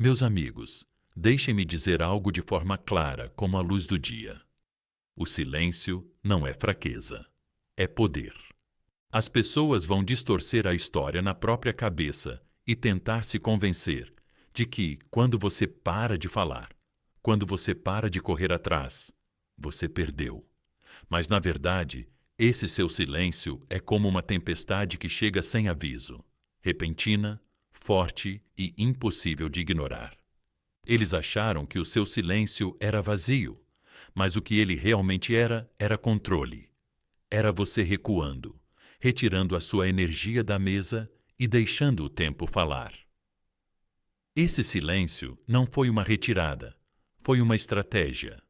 Meus amigos, deixem-me dizer algo de forma clara, como a luz do dia. O silêncio não é fraqueza, é poder. As pessoas vão distorcer a história na própria cabeça e tentar se convencer de que, quando você para de falar, quando você para de correr atrás, você perdeu. Mas, na verdade, esse seu silêncio é como uma tempestade que chega sem aviso, repentina, forte e impossível de ignorar. Eles acharam que o seu silêncio era vazio, mas o que ele realmente era controle. Era você recuando, retirando a sua energia da mesa e deixando o tempo falar. Esse silêncio não foi uma retirada, foi uma estratégia.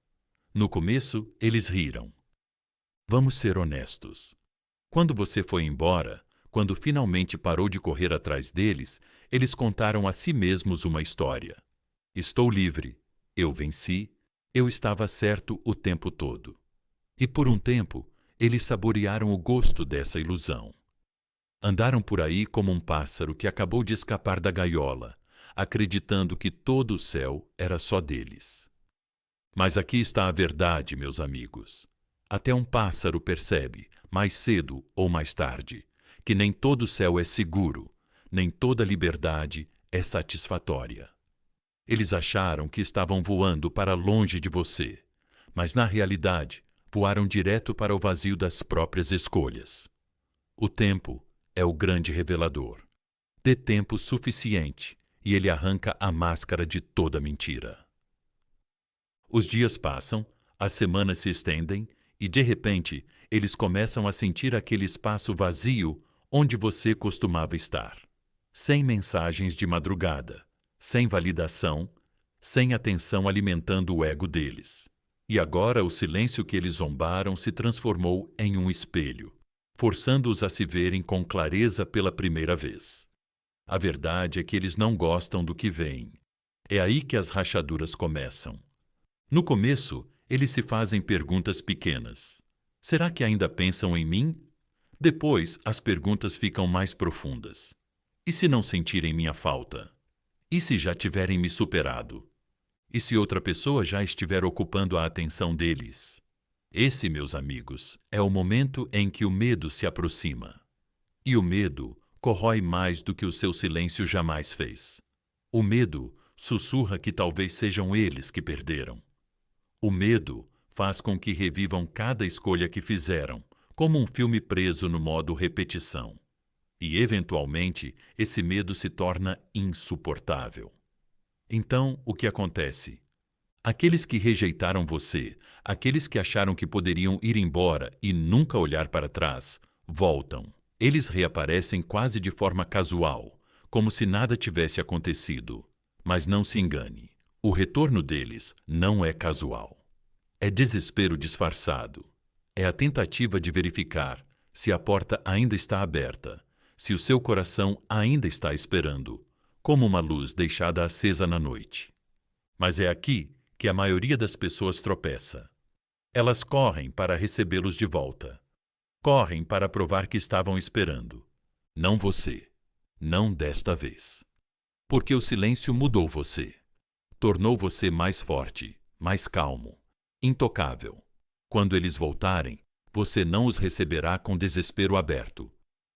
No começo, eles riram. Vamos ser honestos. Quando você foi embora, quando finalmente parou de correr atrás deles, eles contaram a si mesmos uma história. Estou livre, eu venci, eu estava certo o tempo todo. E por um tempo, eles saborearam o gosto dessa ilusão. Andaram por aí como um pássaro que acabou de escapar da gaiola, acreditando que todo o céu era só deles. Mas aqui está a verdade, meus amigos. Até um pássaro percebe, mais cedo ou mais tarde, que nem todo o céu é seguro, nem toda liberdade é satisfatória. Eles acharam que estavam voando para longe de você, mas na realidade voaram direto para o vazio das próprias escolhas. O tempo é o grande revelador. Dê tempo suficiente e ele arranca a máscara de toda mentira. Os dias passam, as semanas se estendem e, de repente, eles começam a sentir aquele espaço vazio onde você costumava estar. Sem mensagens de madrugada, sem validação, sem atenção alimentando o ego deles. E agora o silêncio que eles zombaram se transformou em um espelho, forçando-os a se verem com clareza pela primeira vez. A verdade é que eles não gostam do que veem. É aí que as rachaduras começam. No começo, eles se fazem perguntas pequenas. Será que ainda pensam em mim? Depois, as perguntas ficam mais profundas. E se não sentirem minha falta? E se já tiverem me superado? E se outra pessoa já estiver ocupando a atenção deles? Esse, meus amigos, é o momento em que o medo se aproxima. E o medo corrói mais do que o seu silêncio jamais fez. O medo sussurra que talvez sejam eles que perderam. O medo faz com que revivam cada escolha que fizeram, como um filme preso no modo repetição. E, eventualmente, esse medo se torna insuportável. Então, o que acontece? Aqueles que rejeitaram você, aqueles que acharam que poderiam ir embora e nunca olhar para trás, voltam. Eles reaparecem quase de forma casual, como se nada tivesse acontecido. Mas não se engane, o retorno deles não é casual. É desespero disfarçado. É a tentativa de verificar se a porta ainda está aberta, se o seu coração ainda está esperando, como uma luz deixada acesa na noite. Mas é aqui que a maioria das pessoas tropeça. Elas correm para recebê-los de volta. Correm para provar que estavam esperando. Não você. Não desta vez. Porque o silêncio mudou você. Tornou você mais forte, mais calmo, intocável. Quando eles voltarem, você não os receberá com desespero aberto.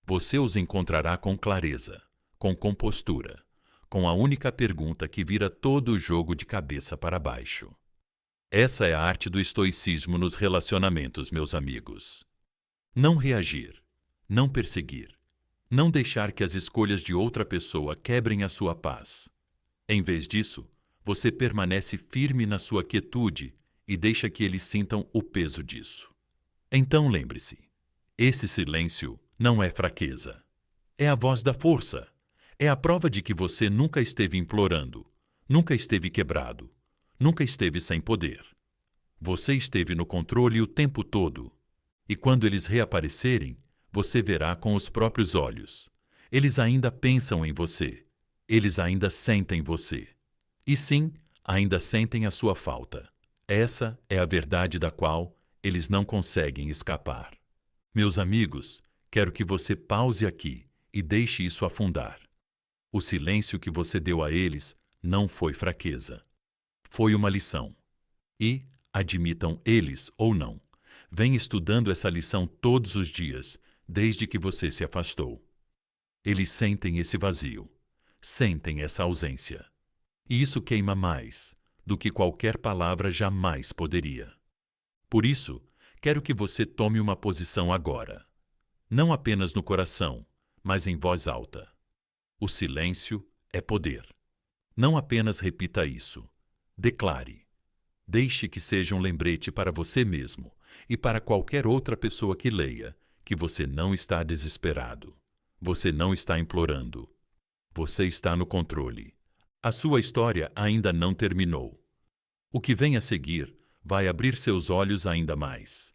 Você os encontrará com clareza, com compostura, com a única pergunta que vira todo o jogo de cabeça para baixo. Essa é a arte do estoicismo nos relacionamentos, meus amigos. Não reagir, não perseguir, não deixar que as escolhas de outra pessoa quebrem a sua paz. Em vez disso, você permanece firme na sua quietude e deixa que eles sintam o peso disso. Então lembre-se, esse silêncio não é fraqueza. É a voz da força. É a prova de que você nunca esteve implorando, nunca esteve quebrado, nunca esteve sem poder. Você esteve no controle o tempo todo. E quando eles reaparecerem, você verá com os próprios olhos. Eles ainda pensam em você. Eles ainda sentem você. E sim, ainda sentem a sua falta. Essa é a verdade da qual eles não conseguem escapar. Meus amigos, quero que você pause aqui e deixe isso afundar. O silêncio que você deu a eles não foi fraqueza. Foi uma lição. E, admitam eles ou não, vem estudando essa lição todos os dias, desde que você se afastou. Eles sentem esse vazio, sentem essa ausência. E isso queima mais do que qualquer palavra jamais poderia. Por isso, quero que você tome uma posição agora. Não apenas no coração, mas em voz alta. O silêncio é poder. Não apenas repita isso. Declare. Deixe que seja um lembrete para você mesmo e para qualquer outra pessoa que leia que você não está desesperado. Você não está implorando. Você está no controle. A sua história ainda não terminou. O que vem a seguir vai abrir seus olhos ainda mais.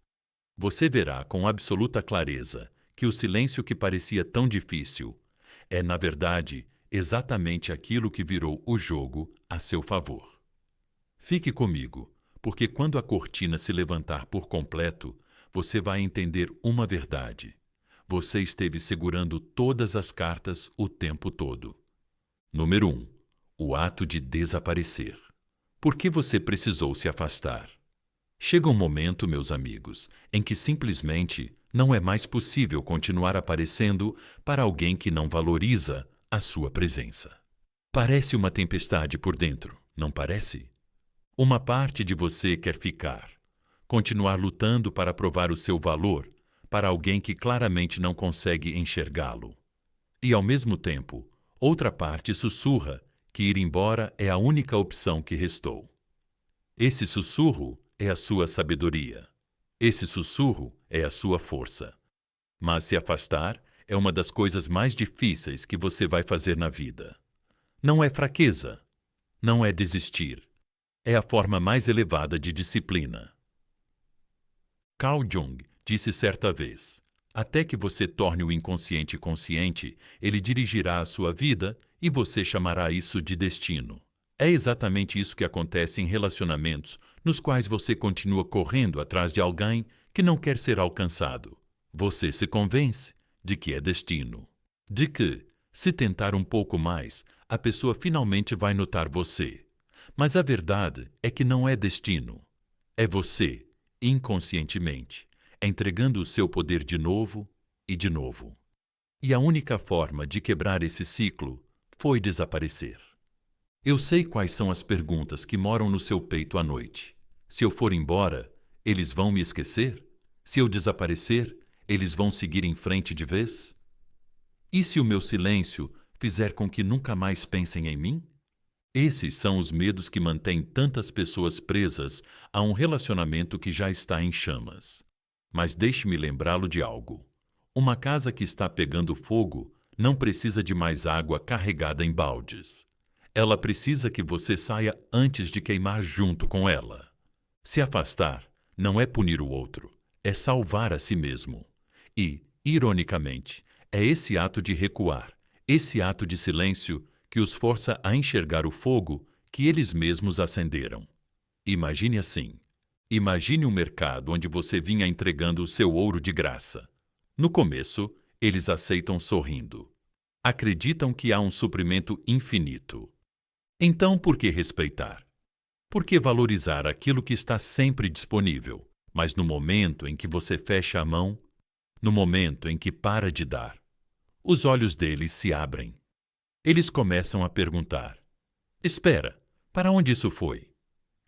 Você verá com absoluta clareza que o silêncio que parecia tão difícil é, na verdade, exatamente aquilo que virou o jogo a seu favor. Fique comigo, porque quando a cortina se levantar por completo, você vai entender uma verdade. Você esteve segurando todas as cartas o tempo todo. Número 1. O ato de desaparecer. Por que você precisou se afastar? Chega um momento, meus amigos, em que simplesmente não é mais possível continuar aparecendo para alguém que não valoriza a sua presença. Parece uma tempestade por dentro, não parece? Uma parte de você quer ficar, continuar lutando para provar o seu valor para alguém que claramente não consegue enxergá-lo. E, ao mesmo tempo, outra parte sussurra que ir embora é a única opção que restou. Esse sussurro é a sua sabedoria. Esse sussurro é a sua força. Mas se afastar é uma das coisas mais difíceis que você vai fazer na vida. Não é fraqueza. Não é desistir. É a forma mais elevada de disciplina. Carl Jung disse certa vez: até que você torne o inconsciente consciente, ele dirigirá a sua vida e você chamará isso de destino. É exatamente isso que acontece em relacionamentos nos quais você continua correndo atrás de alguém que não quer ser alcançado. Você se convence de que é destino. De que, se tentar um pouco mais, a pessoa finalmente vai notar você. Mas a verdade é que não é destino. É você, inconscientemente, entregando o seu poder de novo e de novo. E a única forma de quebrar esse ciclo foi desaparecer. Eu sei quais são as perguntas que moram no seu peito à noite. Se eu for embora, eles vão me esquecer? Se eu desaparecer, eles vão seguir em frente de vez? E se o meu silêncio fizer com que nunca mais pensem em mim? Esses são os medos que mantêm tantas pessoas presas a um relacionamento que já está em chamas. Mas deixe-me lembrá-lo de algo. Uma casa que está pegando fogo não precisa de mais água carregada em baldes. Ela precisa que você saia antes de queimar junto com ela. Se afastar não é punir o outro, é salvar a si mesmo. E, ironicamente, é esse ato de recuar, esse ato de silêncio que os força a enxergar o fogo que eles mesmos acenderam. Imagine assim. Imagine um mercado onde você vinha entregando o seu ouro de graça. No começo, eles aceitam sorrindo. Acreditam que há um suprimento infinito. Então, por que respeitar? Por que valorizar aquilo que está sempre disponível? Mas no momento em que você fecha a mão, no momento em que para de dar, os olhos deles se abrem. Eles começam a perguntar: espera, para onde isso foi?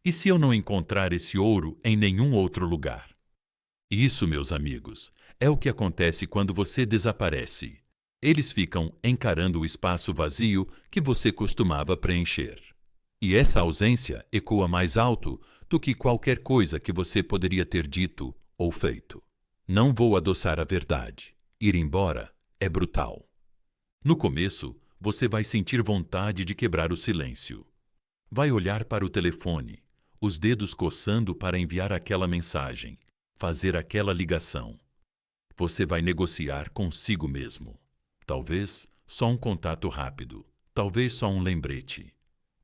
E se eu não encontrar esse ouro em nenhum outro lugar? Isso, meus amigos, é o que acontece quando você desaparece. Eles ficam encarando o espaço vazio que você costumava preencher. E essa ausência ecoa mais alto do que qualquer coisa que você poderia ter dito ou feito. Não vou adoçar a verdade. Ir embora é brutal. No começo, você vai sentir vontade de quebrar o silêncio. Vai olhar para o telefone, os dedos coçando para enviar aquela mensagem, fazer aquela ligação. Você vai negociar consigo mesmo. Talvez só um contato rápido, talvez só um lembrete.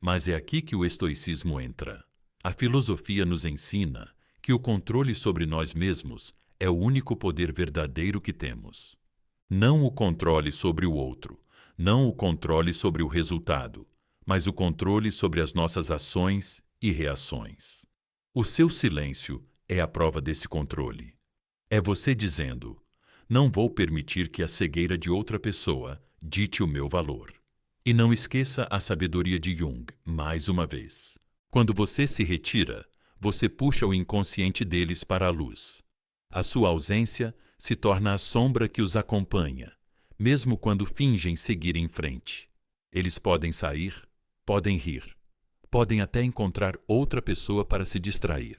Mas é aqui que o estoicismo entra. A filosofia nos ensina que o controle sobre nós mesmos é o único poder verdadeiro que temos. Não o controle sobre o outro, não o controle sobre o resultado, mas o controle sobre as nossas ações e reações. O seu silêncio é a prova desse controle. É você dizendo: não vou permitir que a cegueira de outra pessoa dite o meu valor. E não esqueça a sabedoria de Jung, mais uma vez. Quando você se retira, você puxa o inconsciente deles para a luz. A sua ausência se torna a sombra que os acompanha, mesmo quando fingem seguir em frente. Eles podem sair, podem rir, podem até encontrar outra pessoa para se distrair.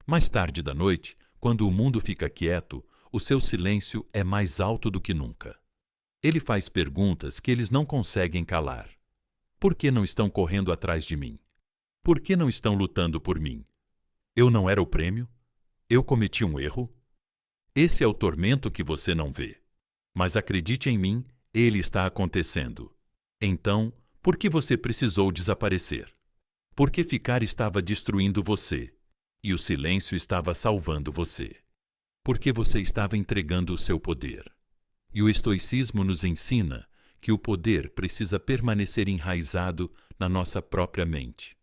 Mais tarde da noite, quando o mundo fica quieto, o seu silêncio é mais alto do que nunca. Ele faz perguntas que eles não conseguem calar. Por que não estão correndo atrás de mim? Por que não estão lutando por mim? Eu não era o prêmio? Eu cometi um erro? Esse é o tormento que você não vê. Mas acredite em mim, ele está acontecendo. Então, por que você precisou desaparecer? Porque ficar estava destruindo você, e o silêncio estava salvando você. Porque você estava entregando o seu poder. E o estoicismo nos ensina que o poder precisa permanecer enraizado na nossa própria mente,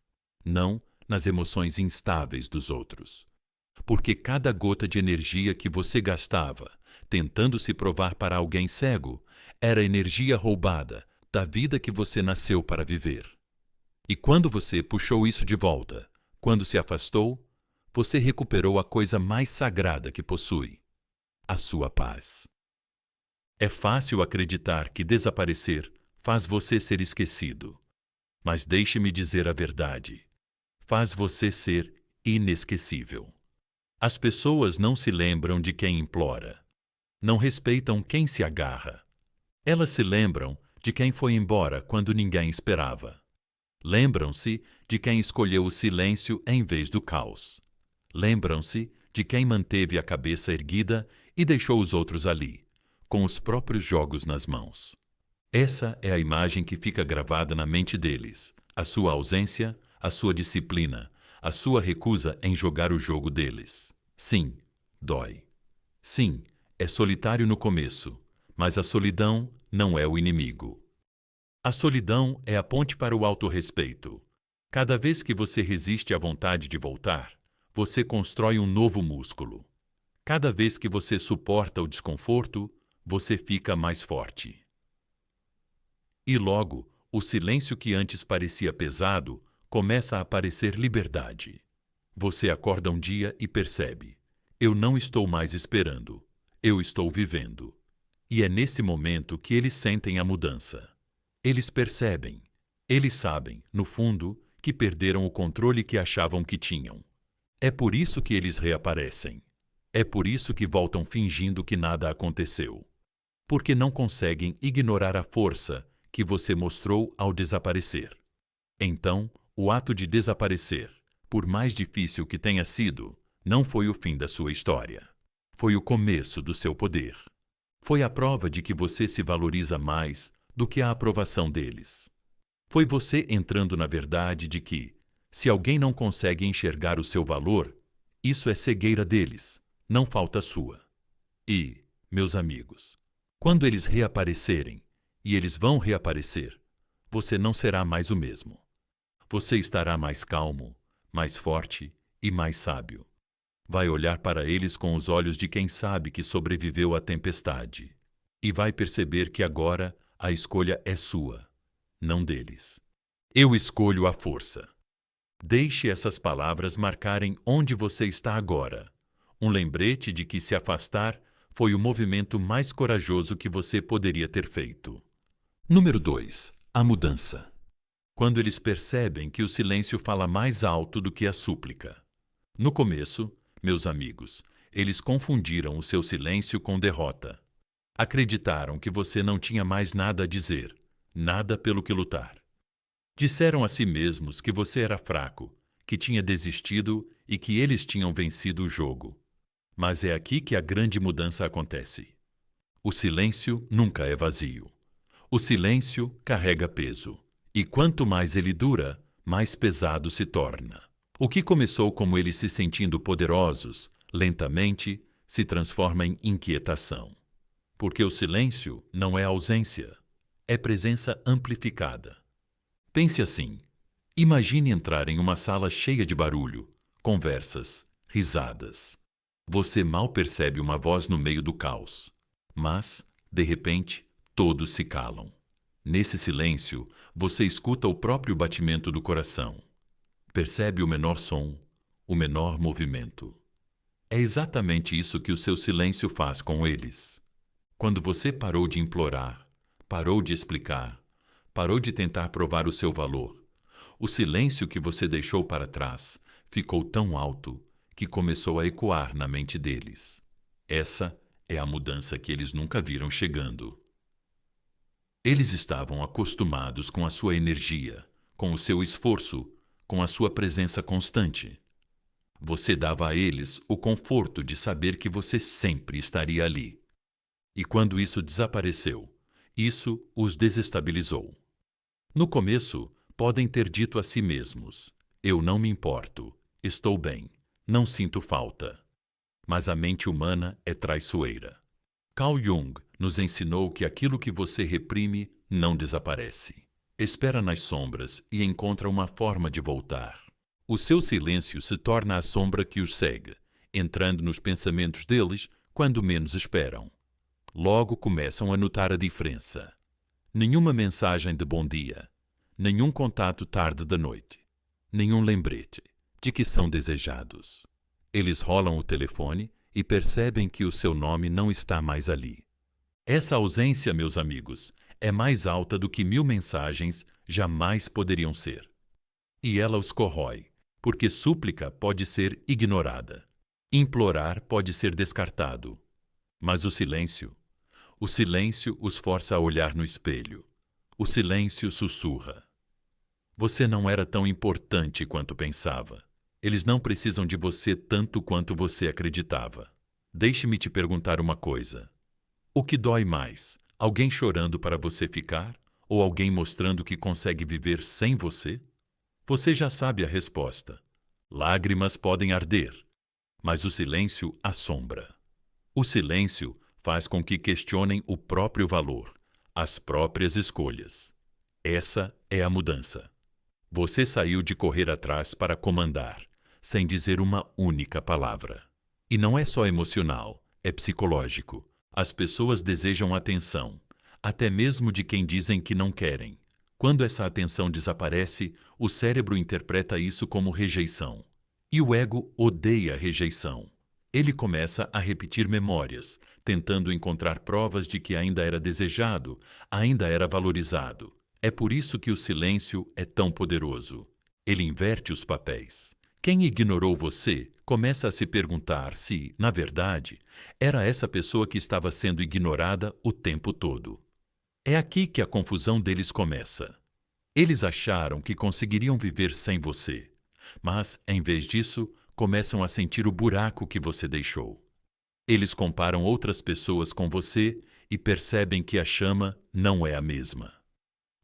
não nas emoções instáveis dos outros. Porque cada gota de energia que você gastava tentando se provar para alguém cego era energia roubada da vida que você nasceu para viver. E quando você puxou isso de volta, quando se afastou, você recuperou a coisa mais sagrada que possui: a sua paz. É fácil acreditar que desaparecer faz você ser esquecido. Mas deixe-me dizer a verdade: faz você ser inesquecível. As pessoas não se lembram de quem implora. Não respeitam quem se agarra. Elas se lembram de quem foi embora quando ninguém esperava. Lembram-se de quem escolheu o silêncio em vez do caos. Lembram-se de quem manteve a cabeça erguida e deixou os outros ali, com os próprios jogos nas mãos. Essa é a imagem que fica gravada na mente deles: a sua ausência, a sua disciplina, a sua recusa em jogar o jogo deles. Sim, dói. Sim, é solitário no começo, mas a solidão não é o inimigo. A solidão é a ponte para o autorrespeito. Cada vez que você resiste à vontade de voltar, você constrói um novo músculo. Cada vez que você suporta o desconforto, você fica mais forte. E logo, o silêncio que antes parecia pesado começa a parecer liberdade. Você acorda um dia e percebe: eu não estou mais esperando, eu estou vivendo. E é nesse momento que eles sentem a mudança. Eles percebem, eles sabem, no fundo, que perderam o controle que achavam que tinham. É por isso que eles reaparecem. É por isso que voltam fingindo que nada aconteceu. Porque não conseguem ignorar a força que você mostrou ao desaparecer. Então, o ato de desaparecer, por mais difícil que tenha sido, não foi o fim da sua história. Foi o começo do seu poder. Foi a prova de que você se valoriza mais do que a aprovação deles. Foi você entrando na verdade de que, se alguém não consegue enxergar o seu valor, isso é cegueira deles, não falta sua. E, meus amigos, quando eles reaparecerem, e eles vão reaparecer, você não será mais o mesmo. Você estará mais calmo, mais forte e mais sábio. Vai olhar para eles com os olhos de quem sabe que sobreviveu à tempestade. E vai perceber que agora a escolha é sua, não deles. Eu escolho a força. Deixe essas palavras marcarem onde você está agora. Um lembrete de que se afastar foi o movimento mais corajoso que você poderia ter feito. Número 2. A mudança. Quando eles percebem que o silêncio fala mais alto do que a súplica. No começo, meus amigos, eles confundiram o seu silêncio com derrota. Acreditaram que você não tinha mais nada a dizer, nada pelo que lutar. Disseram a si mesmos que você era fraco, que tinha desistido e que eles tinham vencido o jogo. Mas é aqui que a grande mudança acontece. O silêncio nunca é vazio. O silêncio carrega peso. E quanto mais ele dura, mais pesado se torna. O que começou como eles se sentindo poderosos, lentamente se transforma em inquietação. Porque o silêncio não é ausência, é presença amplificada. Pense assim. Imagine entrar em uma sala cheia de barulho, conversas, risadas. Você mal percebe uma voz no meio do caos. Mas, de repente, todos se calam. Nesse silêncio, você escuta o próprio batimento do coração. Percebe o menor som, o menor movimento. É exatamente isso que o seu silêncio faz com eles. Quando você parou de implorar, parou de explicar, parou de tentar provar o seu valor, o silêncio que você deixou para trás ficou tão alto que começou a ecoar na mente deles. Essa é a mudança que eles nunca viram chegando. Eles estavam acostumados com a sua energia, com o seu esforço, com a sua presença constante. Você dava a eles o conforto de saber que você sempre estaria ali. E quando isso desapareceu, isso os desestabilizou. No começo, podem ter dito a si mesmos: eu não me importo, estou bem, não sinto falta. Mas a mente humana é traiçoeira. Carl Jung nos ensinou que aquilo que você reprime não desaparece. Espera nas sombras e encontra uma forma de voltar. O seu silêncio se torna a sombra que os segue, entrando nos pensamentos deles quando menos esperam. Logo começam a notar a diferença. Nenhuma mensagem de bom dia, nenhum contato tarde da noite, nenhum lembrete de que são desejados. Eles rolam o telefone e percebem que o seu nome não está mais ali. Essa ausência, meus amigos, é mais alta do que 1000 mensagens jamais poderiam ser. E ela os corrói, porque súplica pode ser ignorada. Implorar pode ser descartado. Mas o silêncio os força a olhar no espelho. O silêncio sussurra. Você não era tão importante quanto pensava. Eles não precisam de você tanto quanto você acreditava. Deixe-me te perguntar uma coisa. O que dói mais? Alguém chorando para você ficar? Ou alguém mostrando que consegue viver sem você? Você já sabe a resposta. Lágrimas podem arder, mas o silêncio assombra. O silêncio faz com que questionem o próprio valor, as próprias escolhas. Essa é a mudança. Você saiu de correr atrás para comandar, sem dizer uma única palavra. E não é só emocional, é psicológico. As pessoas desejam atenção, até mesmo de quem dizem que não querem. Quando essa atenção desaparece, o cérebro interpreta isso como rejeição. E o ego odeia rejeição. Ele começa a repetir memórias, tentando encontrar provas de que ainda era desejado, ainda era valorizado. É por isso que o silêncio é tão poderoso. Ele inverte os papéis. Quem ignorou você começa a se perguntar se, na verdade, era essa pessoa que estava sendo ignorada o tempo todo. É aqui que a confusão deles começa. Eles acharam que conseguiriam viver sem você, mas, em vez disso, começam a sentir o buraco que você deixou. Eles comparam outras pessoas com você e percebem que a chama não é a mesma.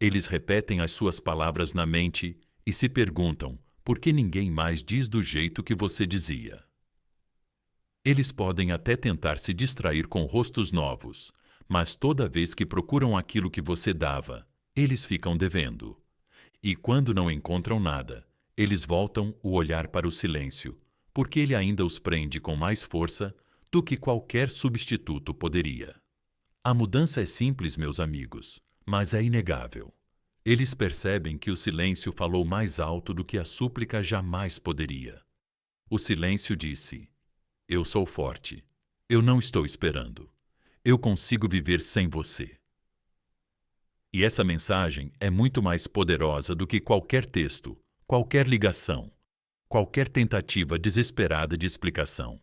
Eles repetem as suas palavras na mente e se perguntam por que ninguém mais diz do jeito que você dizia. Eles podem até tentar se distrair com rostos novos, mas toda vez que procuram aquilo que você dava, eles ficam devendo. E quando não encontram nada, eles voltam o olhar para o silêncio, porque ele ainda os prende com mais força do que qualquer substituto poderia. A mudança é simples, meus amigos, mas é inegável. Eles percebem que o silêncio falou mais alto do que a súplica jamais poderia. O silêncio disse: eu sou forte. Eu não estou esperando. Eu consigo viver sem você. E essa mensagem é muito mais poderosa do que qualquer texto, qualquer ligação, qualquer tentativa desesperada de explicação.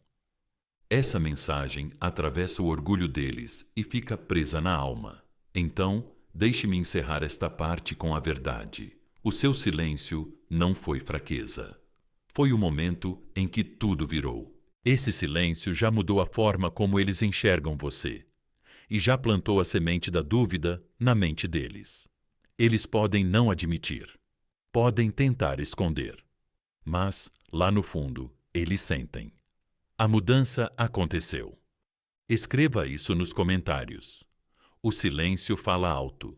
Essa mensagem atravessa o orgulho deles e fica presa na alma. Então, deixe-me encerrar esta parte com a verdade. O seu silêncio não foi fraqueza. Foi o momento em que tudo virou. Esse silêncio já mudou a forma como eles enxergam você e já plantou a semente da dúvida na mente deles. Eles podem não admitir, podem tentar esconder, mas, lá no fundo, eles sentem. A mudança aconteceu. Escreva isso nos comentários. O silêncio fala alto.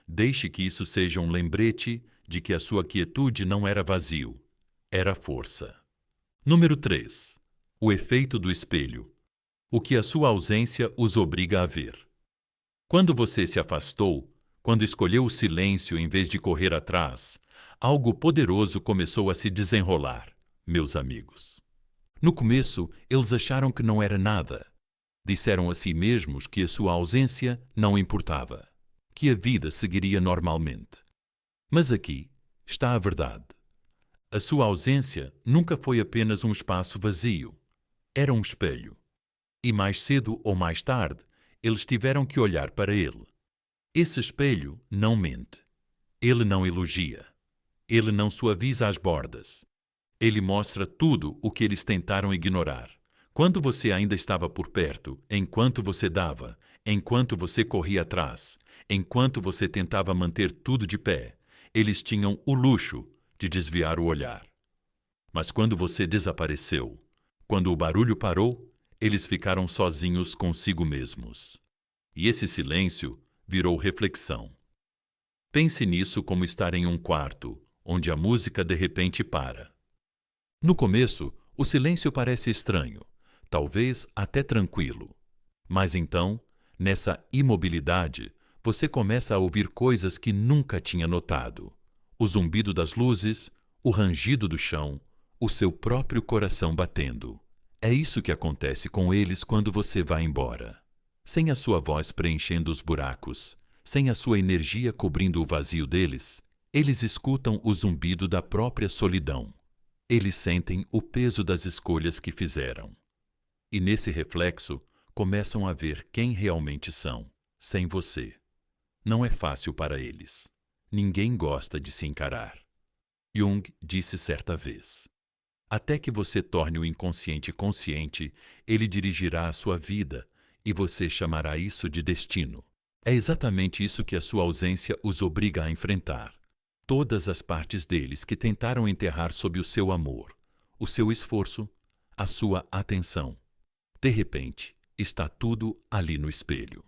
Deixe que isso seja um lembrete de que a sua quietude não era vazio, era força. Número 3. O efeito do espelho. O que a sua ausência os obriga a ver. Quando você se afastou, quando escolheu o silêncio em vez de correr atrás, algo poderoso começou a se desenrolar, meus amigos. No começo, eles acharam que não era nada. Disseram a si mesmos que a sua ausência não importava, que a vida seguiria normalmente. Mas aqui está a verdade. A sua ausência nunca foi apenas um espaço vazio. Era um espelho. E mais cedo ou mais tarde, eles tiveram que olhar para ele. Esse espelho não mente. Ele não elogia. Ele não suaviza as bordas. Ele mostra tudo o que eles tentaram ignorar. Quando você ainda estava por perto, enquanto você dava, enquanto você corria atrás, enquanto você tentava manter tudo de pé, eles tinham o luxo de desviar o olhar. Mas quando você desapareceu, quando o barulho parou, eles ficaram sozinhos consigo mesmos. E esse silêncio virou reflexão. Pense nisso como estar em um quarto, onde a música de repente para. No começo, o silêncio parece estranho, talvez até tranquilo. Mas então, nessa imobilidade, você começa a ouvir coisas que nunca tinha notado. O zumbido das luzes, o rangido do chão, o seu próprio coração batendo. É isso que acontece com eles quando você vai embora. Sem a sua voz preenchendo os buracos, sem a sua energia cobrindo o vazio deles, eles escutam o zumbido da própria solidão. Eles sentem o peso das escolhas que fizeram. E nesse reflexo, começam a ver quem realmente são, sem você. Não é fácil para eles. Ninguém gosta de se encarar. Jung disse certa vez: até que você torne o inconsciente consciente, ele dirigirá a sua vida e você chamará isso de destino. É exatamente isso que a sua ausência os obriga a enfrentar. Todas as partes deles que tentaram enterrar sob o seu amor, o seu esforço, a sua atenção. De repente, está tudo ali no espelho.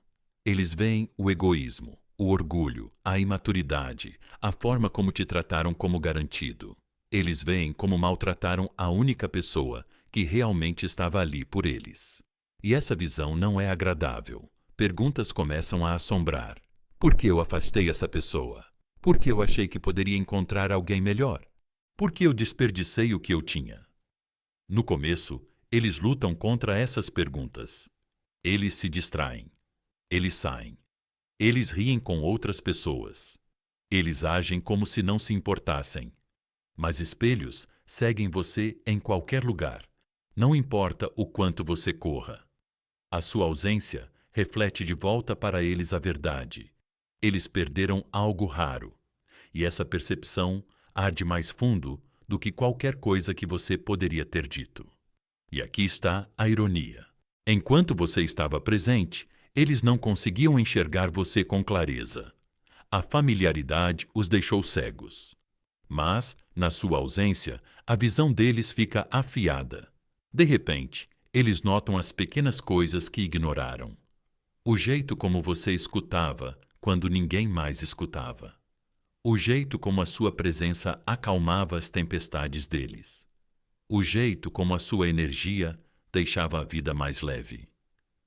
Eles veem o egoísmo, o orgulho, a imaturidade, a forma como te trataram como garantido. Eles veem como maltrataram a única pessoa que realmente estava ali por eles. E essa visão não é agradável. Perguntas começam a assombrar. Por que eu afastei essa pessoa? Por que eu achei que poderia encontrar alguém melhor? Por que eu desperdicei o que eu tinha? No começo, eles lutam contra essas perguntas. Eles se distraem. Eles saem. Eles riem com outras pessoas. Eles agem como se não se importassem. Mas espelhos seguem você em qualquer lugar. Não importa o quanto você corra. A sua ausência reflete de volta para eles a verdade. Eles perderam algo raro. E essa percepção arde mais fundo do que qualquer coisa que você poderia ter dito. E aqui está a ironia. Enquanto você estava presente, eles não conseguiam enxergar você com clareza. A familiaridade os deixou cegos. Mas, na sua ausência, a visão deles fica afiada. De repente, eles notam as pequenas coisas que ignoraram. O jeito como você escutava quando ninguém mais escutava. O jeito como a sua presença acalmava as tempestades deles. O jeito como a sua energia deixava a vida mais leve.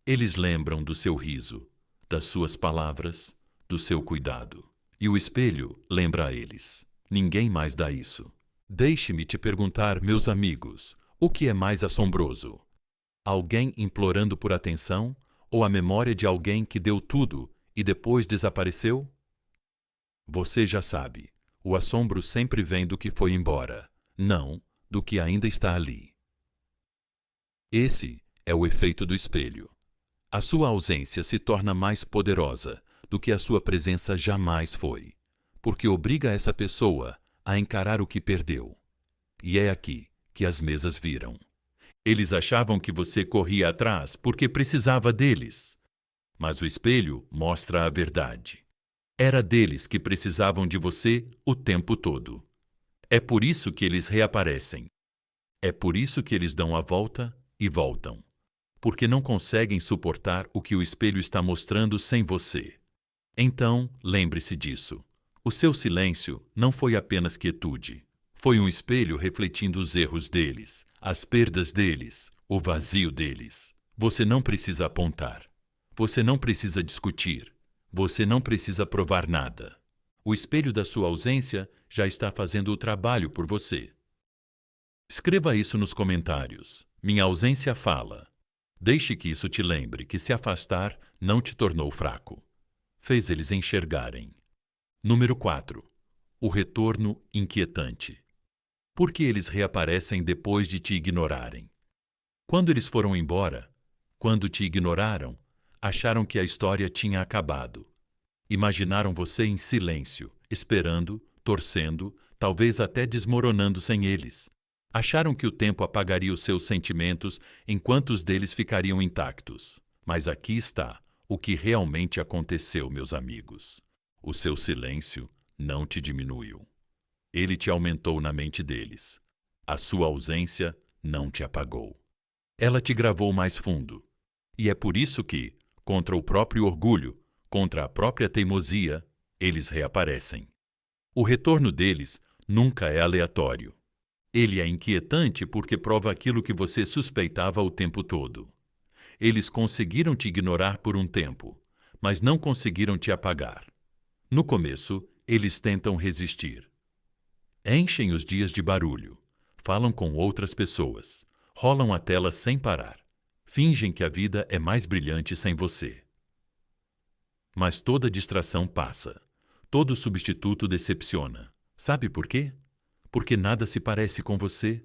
Eles lembram do seu riso, das suas palavras, do seu cuidado. E o espelho lembra a eles. Ninguém mais dá isso. Deixe-me te perguntar, meus amigos, o que é mais assombroso? Alguém implorando por atenção ou a memória de alguém que deu tudo e depois desapareceu? Você já sabe, o assombro sempre vem do que foi embora, não do que ainda está ali. Esse é o efeito do espelho. A sua ausência se torna mais poderosa do que a sua presença jamais foi, porque obriga essa pessoa a encarar o que perdeu. E é aqui que as mesas viram. Eles achavam que você corria atrás porque precisava deles. Mas o espelho mostra a verdade. Era deles que precisavam de você o tempo todo. É por isso que eles reaparecem. É por isso que eles dão a volta e voltam. Porque não conseguem suportar o que o espelho está mostrando sem você. Então, lembre-se disso. O seu silêncio não foi apenas quietude. Foi um espelho refletindo os erros deles, as perdas deles, o vazio deles. Você não precisa apontar. Você não precisa discutir. Você não precisa provar nada. O espelho da sua ausência já está fazendo o trabalho por você. Escreva isso nos comentários. Minha ausência fala. Deixe que isso te lembre que se afastar não te tornou fraco. Fez eles enxergarem. Número 4. O retorno inquietante. Por que eles reaparecem depois de te ignorarem? Quando eles foram embora, quando te ignoraram, acharam que a história tinha acabado. Imaginaram você em silêncio, esperando, torcendo, talvez até desmoronando sem eles. Acharam que o tempo apagaria os seus sentimentos enquanto os deles ficariam intactos. Mas aqui está o que realmente aconteceu, meus amigos. O seu silêncio não te diminuiu. Ele te aumentou na mente deles. A sua ausência não te apagou. Ela te gravou mais fundo. E é por isso que, contra o próprio orgulho, contra a própria teimosia, eles reaparecem. O retorno deles nunca é aleatório. Ele é inquietante porque prova aquilo que você suspeitava o tempo todo. Eles conseguiram te ignorar por um tempo, mas não conseguiram te apagar. No começo, eles tentam resistir. Enchem os dias de barulho, falam com outras pessoas, rolam a tela sem parar, fingem que a vida é mais brilhante sem você. Mas toda distração passa, todo substituto decepciona. Sabe por quê? Porque nada se parece com você.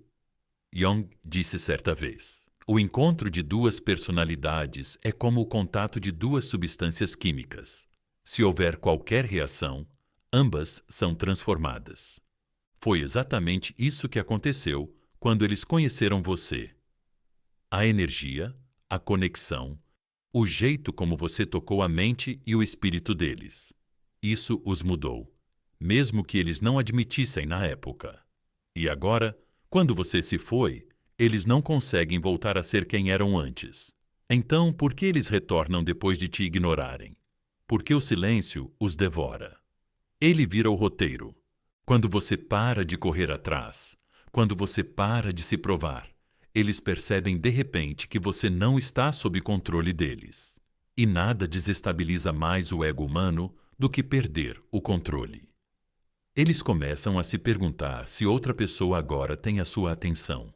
Jung disse certa vez: o encontro de duas personalidades é como o contato de duas substâncias químicas. Se houver qualquer reação, ambas são transformadas. Foi exatamente isso que aconteceu quando eles conheceram você. A energia, a conexão, o jeito como você tocou a mente e o espírito deles. Isso os mudou, mesmo que eles não admitissem na época. E agora, quando você se foi, eles não conseguem voltar a ser quem eram antes. Então, por que eles retornam depois de te ignorarem? Porque o silêncio os devora. Ele vira o roteiro. Quando você para de correr atrás, quando você para de se provar, eles percebem de repente que você não está sob controle deles. E nada desestabiliza mais o ego humano do que perder o controle. Eles começam a se perguntar se outra pessoa agora tem a sua atenção,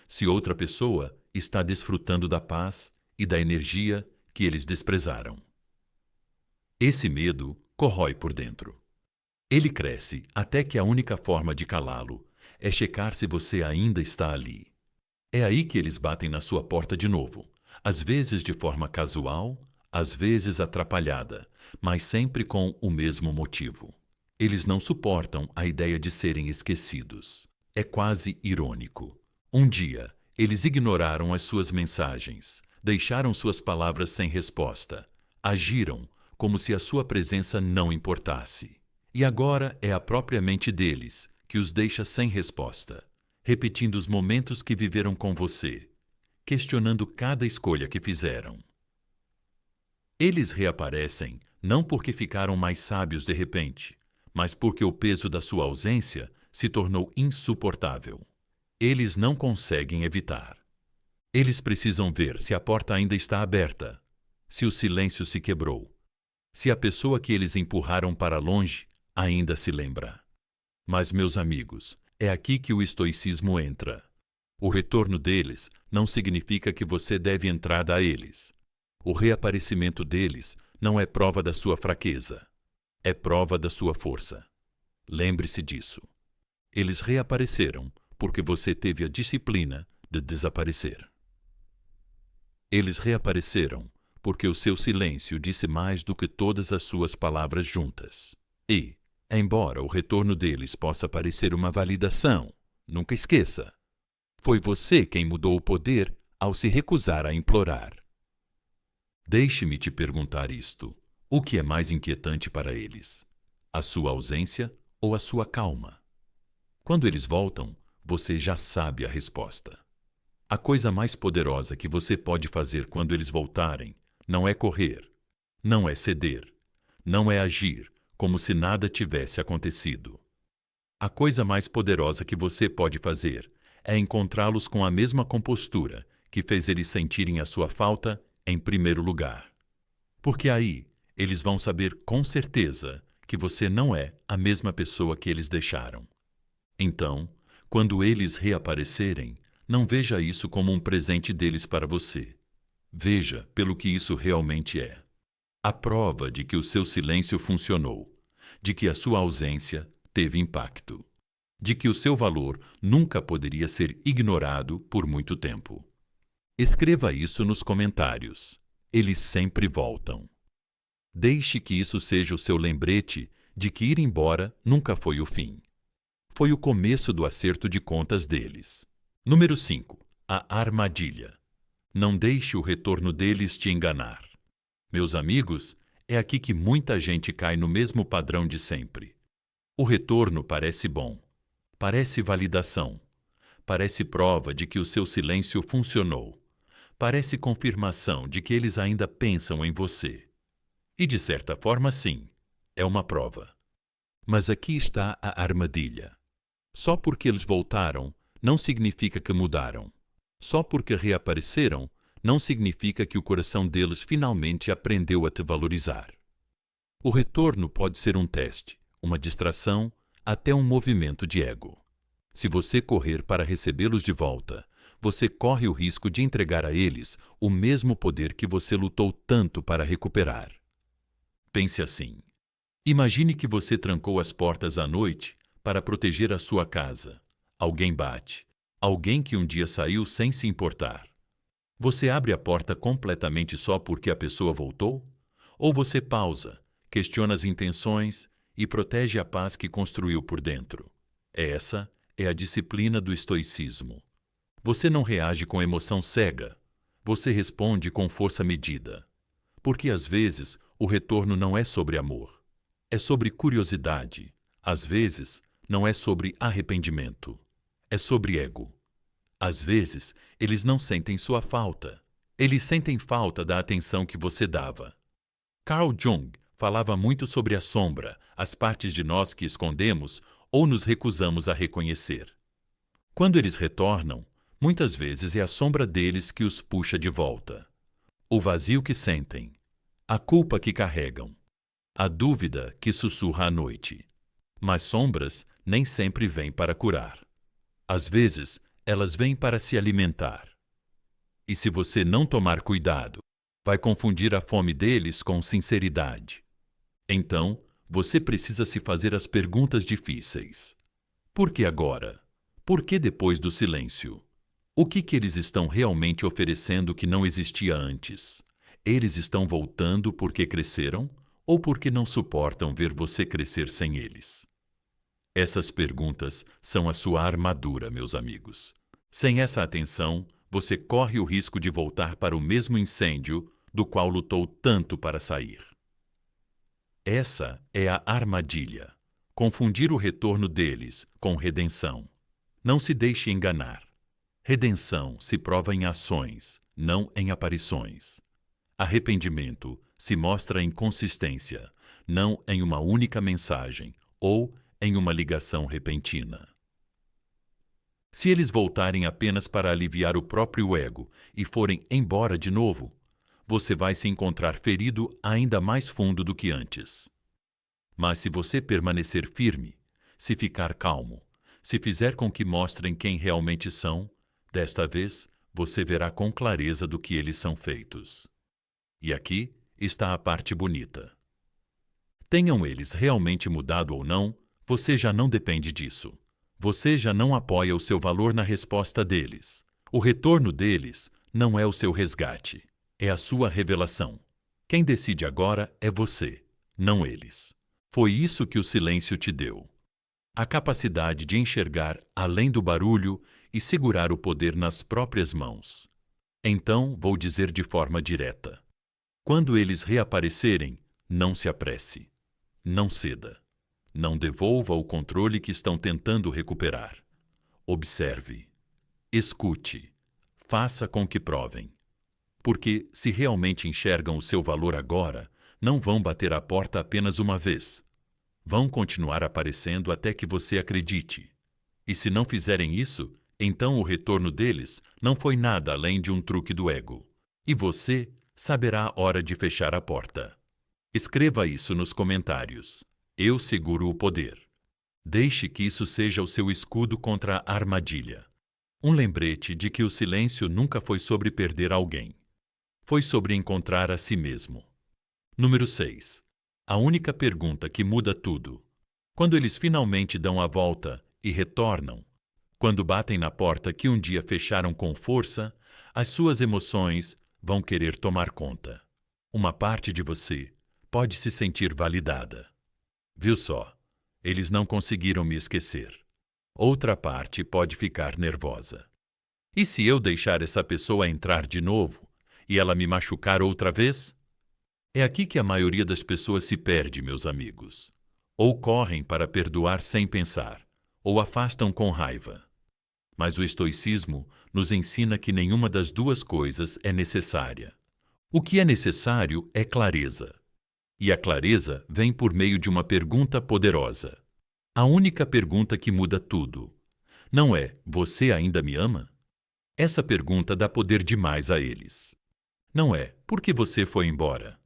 se outra pessoa está desfrutando da paz e da energia que eles desprezaram. Esse medo corrói por dentro. Ele cresce até que a única forma de calá-lo é checar se você ainda está ali. É aí que eles batem na sua porta de novo, às vezes de forma casual, às vezes atrapalhada, mas sempre com o mesmo motivo. Eles não suportam a ideia de serem esquecidos. É quase irônico. Um dia, eles ignoraram as suas mensagens, deixaram suas palavras sem resposta, agiram como se a sua presença não importasse. E agora é a própria mente deles que os deixa sem resposta, repetindo os momentos que viveram com você, questionando cada escolha que fizeram. Eles reaparecem não porque ficaram mais sábios de repente, mas porque o peso da sua ausência se tornou insuportável. Eles não conseguem evitar. Eles precisam ver se a porta ainda está aberta, se o silêncio se quebrou, se a pessoa que eles empurraram para longe ainda se lembra. Mas, meus amigos, é aqui que o estoicismo entra. O retorno deles não significa que você deve entrada a eles. O reaparecimento deles não é prova da sua fraqueza, é prova da sua força. Lembre-se disso. Eles reapareceram porque você teve a disciplina de desaparecer. Eles reapareceram porque o seu silêncio disse mais do que todas as suas palavras juntas. E, embora o retorno deles possa parecer uma validação, nunca esqueça, foi você quem mudou o poder ao se recusar a implorar. Deixe-me te perguntar isto. O que é mais inquietante para eles? A sua ausência ou a sua calma? Quando eles voltam, você já sabe a resposta. A coisa mais poderosa que você pode fazer quando eles voltarem não é correr, não é ceder, não é agir como se nada tivesse acontecido. A coisa mais poderosa que você pode fazer é encontrá-los com a mesma compostura que fez eles sentirem a sua falta em primeiro lugar. Porque aí eles vão saber com certeza que você não é a mesma pessoa que eles deixaram. Então, quando eles reaparecerem, não veja isso como um presente deles para você. Veja pelo que isso realmente é. A prova de que o seu silêncio funcionou, de que a sua ausência teve impacto, de que o seu valor nunca poderia ser ignorado por muito tempo. Escreva isso nos comentários. Eles sempre voltam. Deixe que isso seja o seu lembrete de que ir embora nunca foi o fim. Foi o começo do acerto de contas deles. Número 5. A armadilha. Não deixe o retorno deles te enganar. Meus amigos, é aqui que muita gente cai no mesmo padrão de sempre. O retorno parece bom, parece validação, parece prova de que o seu silêncio funcionou, parece confirmação de que eles ainda pensam em você. E de certa forma, sim, é uma prova. Mas aqui está a armadilha. Só porque eles voltaram, não significa que mudaram. Só porque reapareceram, não significa que o coração deles finalmente aprendeu a te valorizar. O retorno pode ser um teste, uma distração, até um movimento de ego. Se você correr para recebê-los de volta, você corre o risco de entregar a eles o mesmo poder que você lutou tanto para recuperar. Pense assim. Imagine que você trancou as portas à noite para proteger a sua casa. Alguém bate. Alguém que um dia saiu sem se importar. Você abre a porta completamente só porque a pessoa voltou? Ou você pausa, questiona as intenções e protege a paz que construiu por dentro? Essa é a disciplina do estoicismo. Você não reage com emoção cega. Você responde com força medida. Porque às vezes o retorno não é sobre amor. É sobre curiosidade. Às vezes não é sobre arrependimento. É sobre ego. Às vezes, eles não sentem sua falta. Eles sentem falta da atenção que você dava. Carl Jung falava muito sobre a sombra, as partes de nós que escondemos ou nos recusamos a reconhecer. Quando eles retornam, muitas vezes é a sombra deles que os puxa de volta. O vazio que sentem, a culpa que carregam, a dúvida que sussurra à noite. Mas sombras nem sempre vêm para curar. Às vezes, elas vêm para se alimentar. E se você não tomar cuidado, vai confundir a fome deles com sinceridade. Então, você precisa se fazer as perguntas difíceis. Por que agora? Por que depois do silêncio? O que eles estão realmente oferecendo que não existia antes? Eles estão voltando porque cresceram ou porque não suportam ver você crescer sem eles? Essas perguntas são a sua armadura, meus amigos. Sem essa atenção, você corre o risco de voltar para o mesmo incêndio do qual lutou tanto para sair. Essa é a armadilha. Confundir o retorno deles com redenção. Não se deixe enganar. Redenção se prova em ações, não em aparições. Arrependimento se mostra em consistência, não em uma única mensagem ou em uma ligação repentina. Se eles voltarem apenas para aliviar o próprio ego e forem embora de novo, você vai se encontrar ferido ainda mais fundo do que antes. Mas se você permanecer firme, se ficar calmo, se fizer com que mostrem quem realmente são, desta vez você verá com clareza do que eles são feitos. E aqui está a parte bonita. Tenham eles realmente mudado ou não, você já não depende disso. Você já não apoia o seu valor na resposta deles. O retorno deles não é o seu resgate, é a sua revelação. Quem decide agora é você, não eles. Foi isso que o silêncio te deu. A capacidade de enxergar além do barulho e segurar o poder nas próprias mãos. Então, vou dizer de forma direta. Quando eles reaparecerem, não se apresse. Não ceda. Não devolva o controle que estão tentando recuperar. Observe. Escute. Faça com que provem. Porque, se realmente enxergam o seu valor agora, não vão bater a porta apenas uma vez. vão continuar aparecendo até que você acredite. E se não fizerem isso, então o retorno deles não foi nada além de um truque do ego. E você saberá a hora de fechar a porta. Escreva isso nos comentários. Eu seguro o poder. Deixe que isso seja o seu escudo contra a armadilha. Um lembrete de que o silêncio nunca foi sobre perder alguém. Foi sobre encontrar a si mesmo. Número 6. A única pergunta que muda tudo. Quando eles finalmente dão a volta e retornam, quando batem na porta que um dia fecharam com força, as suas emoções vão querer tomar conta. Uma parte de você pode se sentir validada. Viu só? Eles não conseguiram me esquecer. Outra parte pode ficar nervosa. E se eu deixar essa pessoa entrar de novo e ela me machucar outra vez? É aqui que a maioria das pessoas se perde, meus amigos. Ou correm para perdoar sem pensar, ou afastam com raiva. Mas o estoicismo nos ensina que nenhuma das duas coisas é necessária. O que é necessário é clareza. E a clareza vem por meio de uma pergunta poderosa. A única pergunta que muda tudo. Não é: você ainda me ama? Essa pergunta dá poder demais a eles. Não é: por que você foi embora?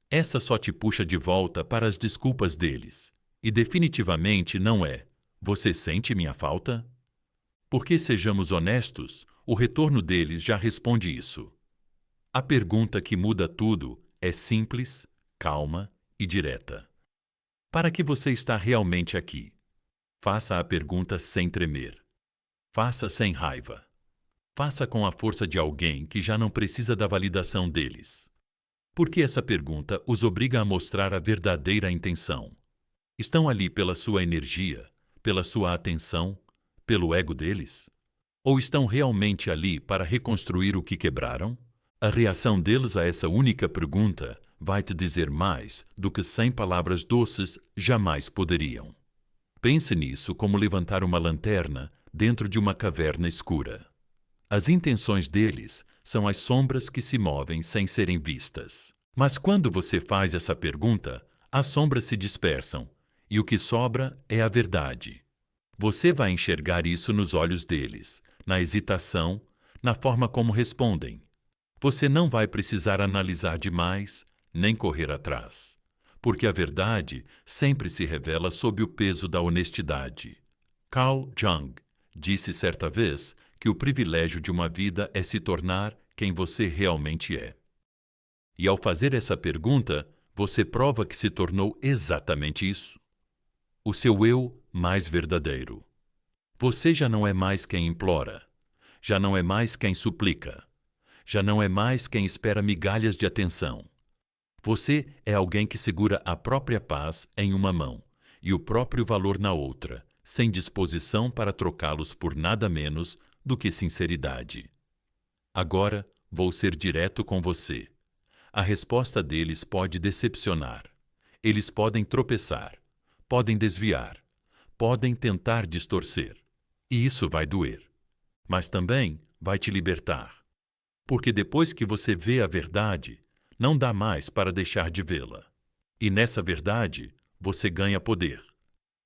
Essa só te puxa de volta para as desculpas deles. E definitivamente não é: você sente minha falta? Porque, sejamos honestos, o retorno deles já responde isso. A pergunta que muda tudo é simples, calma e direta. Para que você está realmente aqui? Faça a pergunta sem tremer. Faça sem raiva. Faça com a força de alguém que já não precisa da validação deles. Porque essa pergunta os obriga a mostrar a verdadeira intenção. Estão ali pela sua energia, pela sua atenção, pelo ego deles? Ou estão realmente ali para reconstruir o que quebraram? A reação deles a essa única pergunta vai te dizer mais do que 100 palavras doces jamais poderiam. Pense nisso como levantar uma lanterna dentro de uma caverna escura. As intenções deles são as sombras que se movem sem serem vistas. Mas quando você faz essa pergunta, as sombras se dispersam e o que sobra é a verdade. Você vai enxergar isso nos olhos deles, na hesitação, na forma como respondem. Você não vai precisar analisar demais, nem correr atrás. Porque a verdade sempre se revela sob o peso da honestidade. Carl Jung disse certa vez que o privilégio de uma vida é se tornar quem você realmente é. E ao fazer essa pergunta, você prova que se tornou exatamente isso. O seu eu mais verdadeiro. Você já não é mais quem implora, já não é mais quem suplica, já não é mais quem espera migalhas de atenção. Você é alguém que segura a própria paz em uma mão e o próprio valor na outra, sem disposição para trocá-los por nada menos do que sinceridade. Agora vou ser direto com você. A resposta deles pode decepcionar. Eles podem tropeçar, podem desviar, podem tentar distorcer. E isso vai doer. Mas também vai te libertar. Porque depois que você vê a verdade, não dá mais para deixar de vê-la. E nessa verdade, você ganha poder.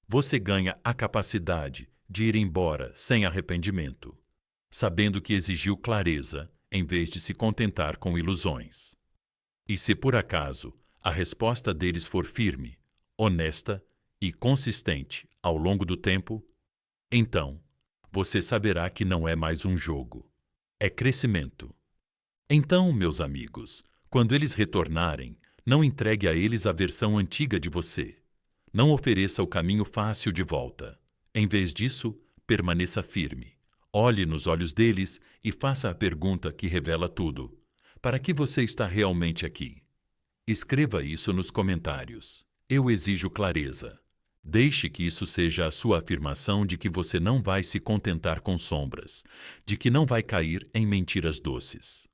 Você ganha a capacidade de ir embora sem arrependimento, sabendo que exigiu clareza em vez de se contentar com ilusões. E se por acaso a resposta deles for firme, honesta e consistente ao longo do tempo, então você saberá que não é mais um jogo, é crescimento. Então, meus amigos, quando eles retornarem, não entregue a eles a versão antiga de você. Não ofereça o caminho fácil de volta. Em vez disso, permaneça firme. Olhe nos olhos deles e faça a pergunta que revela tudo. Para que você está realmente aqui? Escreva isso nos comentários. Eu exijo clareza. Deixe que isso seja a sua afirmação de que você não vai se contentar com sombras, de que não vai cair em mentiras doces.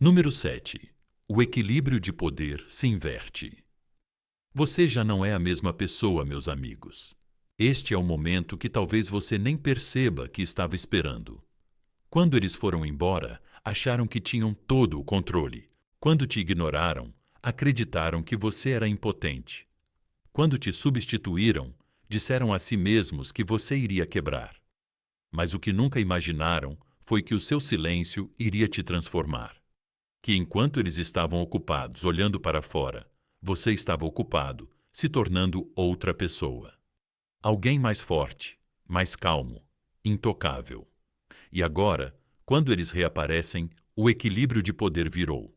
Número 7. O equilíbrio de poder se inverte. Você já não é a mesma pessoa, meus amigos. Este é o momento que talvez você nem perceba que estava esperando. Quando eles foram embora, acharam que tinham todo o controle. Quando te ignoraram, acreditaram que você era impotente. Quando te substituíram, disseram a si mesmos que você iria quebrar. Mas o que nunca imaginaram foi que o seu silêncio iria te transformar. Que enquanto eles estavam ocupados olhando para fora, você estava ocupado, se tornando outra pessoa. Alguém mais forte, mais calmo, intocável. E agora, quando eles reaparecem, o equilíbrio de poder virou.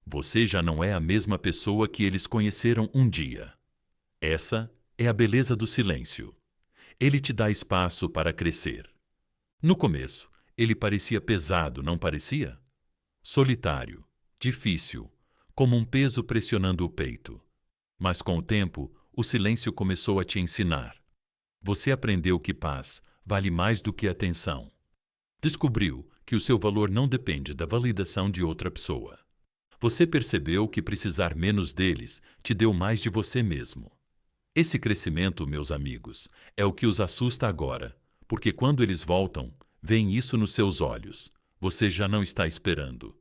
Você já não é a mesma pessoa que eles conheceram um dia. Essa é a beleza do silêncio. Ele te dá espaço para crescer. No começo, ele parecia pesado, não parecia? Solitário, difícil, como um peso pressionando o peito. Mas com o tempo, o silêncio começou a te ensinar. Você aprendeu que paz vale mais do que atenção. Descobriu que o seu valor não depende da validação de outra pessoa. Você percebeu que precisar menos deles te deu mais de você mesmo. Esse crescimento, meus amigos, é o que os assusta agora, porque quando eles voltam, veem isso nos seus olhos. Você já não está esperando.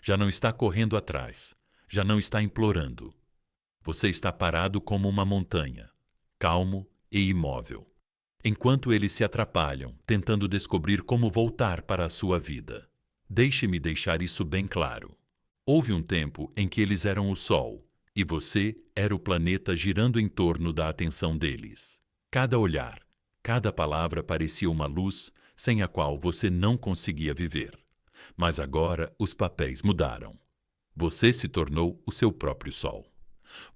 Já não está correndo atrás. Já não está implorando. Você está parado como uma montanha, calmo e imóvel. Enquanto eles se atrapalham, tentando descobrir como voltar para a sua vida. Deixe-me deixar isso bem claro. Houve um tempo em que eles eram o Sol, e você era o planeta girando em torno da atenção deles. Cada olhar, cada palavra parecia uma luz sem a qual você não conseguia viver. Mas agora os papéis mudaram. Você se tornou o seu próprio Sol.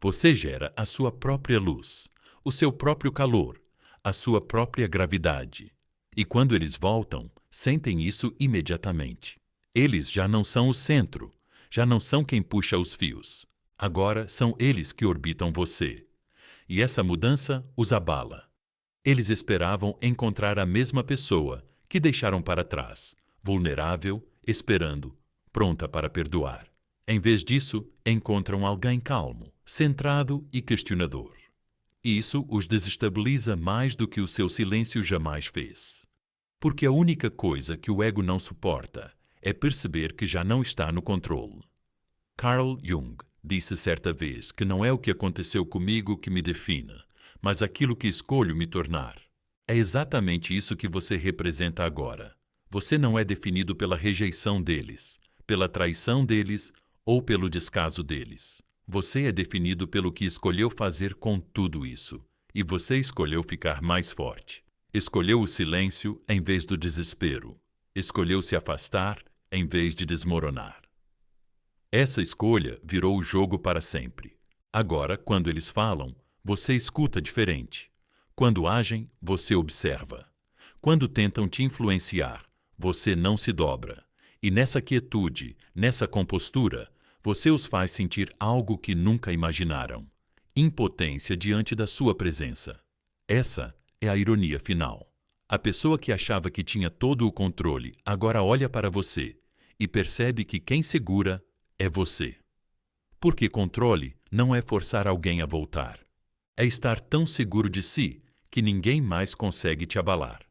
Você gera a sua própria luz, o seu próprio calor, a sua própria gravidade. E quando eles voltam, sentem isso imediatamente. Eles já não são o centro, já não são quem puxa os fios. Agora são eles que orbitam você. E essa mudança os abala. Eles esperavam encontrar a mesma pessoa que deixaram para trás, vulnerável, esperando, pronta para perdoar. Em vez disso, encontram alguém calmo, centrado e questionador. Isso os desestabiliza mais do que o seu silêncio jamais fez. Porque a única coisa que o ego não suporta é perceber que já não está no controle. Carl Jung disse certa vez que não é o que aconteceu comigo que me define, mas aquilo que escolho me tornar. É exatamente isso que você representa agora. Você não é definido pela rejeição deles, pela traição deles ou pelo descaso deles. Você é definido pelo que escolheu fazer com tudo isso. E você escolheu ficar mais forte. Escolheu o silêncio em vez do desespero. Escolheu se afastar em vez de desmoronar. Essa escolha virou o jogo para sempre. Agora, quando eles falam, você escuta diferente. Quando agem, você observa. Quando tentam te influenciar, você não se dobra. E nessa quietude, nessa compostura, você os faz sentir algo que nunca imaginaram. Impotência diante da sua presença. Essa é a ironia final. A pessoa que achava que tinha todo o controle agora olha para você e percebe que quem segura é você. Porque controle não é forçar alguém a voltar. É estar tão seguro de si que ninguém mais consegue te abalar.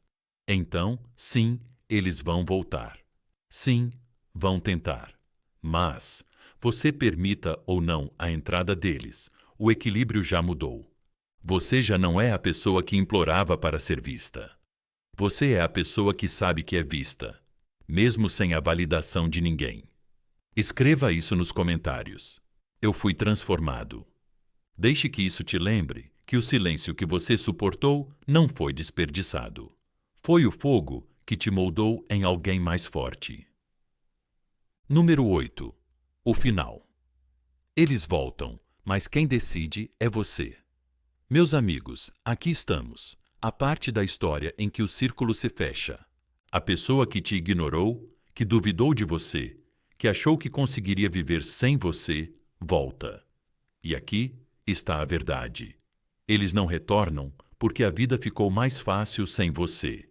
Então, sim, eles vão voltar. Sim, vão tentar. Mas, você permita ou não a entrada deles, o equilíbrio já mudou. Você já não é a pessoa que implorava para ser vista. Você é a pessoa que sabe que é vista, mesmo sem a validação de ninguém. Escreva isso nos comentários. Eu fui transformado. Deixe que isso te lembre que o silêncio que você suportou não foi desperdiçado. Foi o fogo que te moldou em alguém mais forte. Número 8. O final. Eles voltam, mas quem decide é você. Meus amigos, aqui estamos. A parte da história em que o círculo se fecha. A pessoa que te ignorou, que duvidou de você, que achou que conseguiria viver sem você, volta. E aqui está a verdade. Eles não retornam porque a vida ficou mais fácil sem você.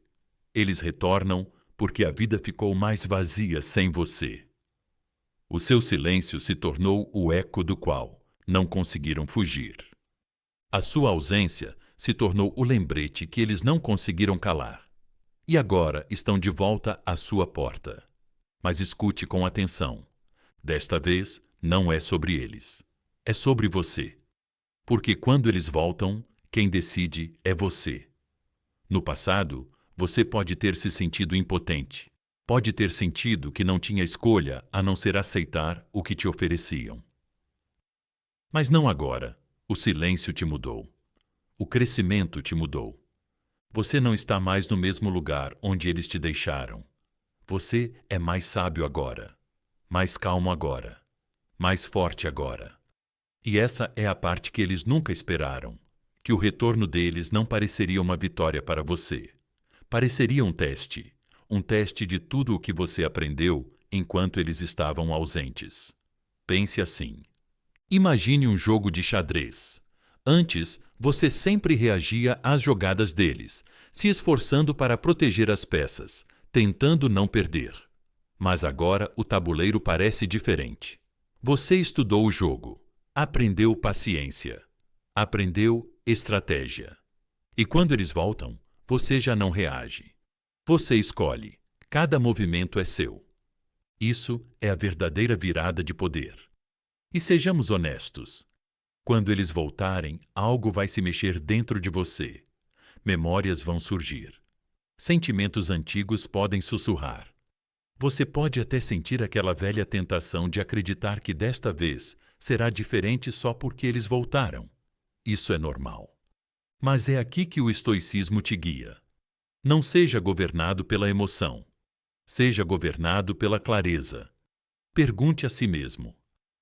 Eles retornam porque a vida ficou mais vazia sem você. O seu silêncio se tornou o eco do qual não conseguiram fugir. A sua ausência se tornou o lembrete que eles não conseguiram calar. E agora estão de volta à sua porta. Mas escute com atenção. Desta vez, não é sobre eles. É sobre você. Porque quando eles voltam, quem decide é você. No passado, você pode ter se sentido impotente. Pode ter sentido que não tinha escolha a não ser aceitar o que te ofereciam. Mas não agora. O silêncio te mudou. O crescimento te mudou. Você não está mais no mesmo lugar onde eles te deixaram. Você é mais sábio agora, mais calmo agora, mais forte agora. E essa é a parte que eles nunca esperaram, que o retorno deles não pareceria uma vitória para você. Pareceria um teste de tudo o que você aprendeu enquanto eles estavam ausentes. Pense assim. Imagine um jogo de xadrez. Antes, você sempre reagia às jogadas deles, se esforçando para proteger as peças, tentando não perder. Mas agora o tabuleiro parece diferente. Você estudou o jogo, aprendeu paciência, aprendeu estratégia. E quando eles voltam, você já não reage. Você escolhe. Cada movimento é seu. Isso é a verdadeira virada de poder. E sejamos honestos. Quando eles voltarem, algo vai se mexer dentro de você. Memórias vão surgir. Sentimentos antigos podem sussurrar. Você pode até sentir aquela velha tentação de acreditar que desta vez será diferente só porque eles voltaram. Isso é normal. Mas é aqui que o estoicismo te guia. Não seja governado pela emoção. Seja governado pela clareza. Pergunte a si mesmo: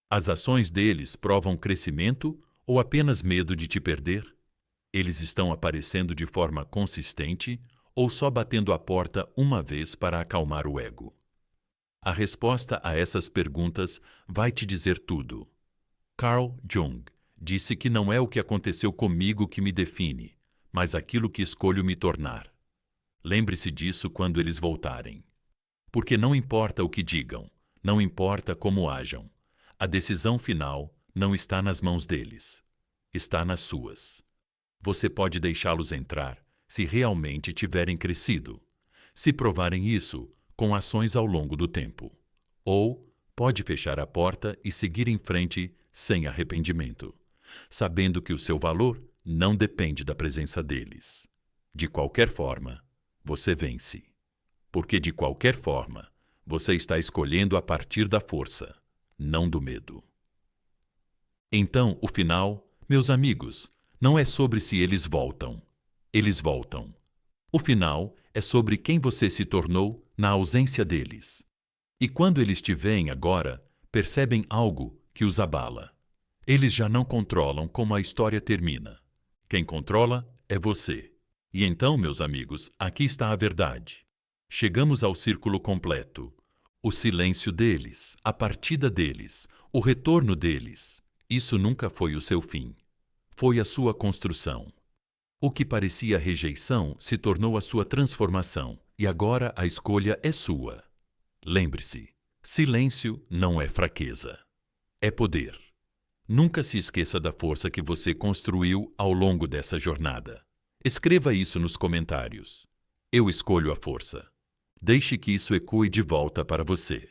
as ações deles provam crescimento ou apenas medo de te perder? Eles estão aparecendo de forma consistente ou só batendo a porta uma vez para acalmar o ego? A resposta a essas perguntas vai te dizer tudo. Carl Jung disse que não é o que aconteceu comigo que me define, mas aquilo que escolho me tornar. Lembre-se disso quando eles voltarem. Porque não importa o que digam, não importa como ajam, a decisão final não está nas mãos deles, está nas suas. Você pode deixá-los entrar se realmente tiverem crescido, se provarem isso com ações ao longo do tempo. Ou pode fechar a porta e seguir em frente sem arrependimento, sabendo que o seu valor não depende da presença deles. De qualquer forma, você vence. Porque de qualquer forma, você está escolhendo a partir da força, não do medo. Então, o final, meus amigos, não é sobre se eles voltam. Eles voltam. O final é sobre quem você se tornou na ausência deles. E quando eles te veem agora, percebem algo que os abala. Eles já não controlam como a história termina. Quem controla é você. E então, meus amigos, aqui está a verdade. Chegamos ao círculo completo. O silêncio deles, a partida deles, o retorno deles. Isso nunca foi o seu fim. Foi a sua construção. O que parecia rejeição se tornou a sua transformação, e agora a escolha é sua. Lembre-se, silêncio não é fraqueza. É poder. Nunca se esqueça da força que você construiu ao longo dessa jornada. Escreva isso nos comentários. Eu escolho a força. Deixe que isso ecoe de volta para você.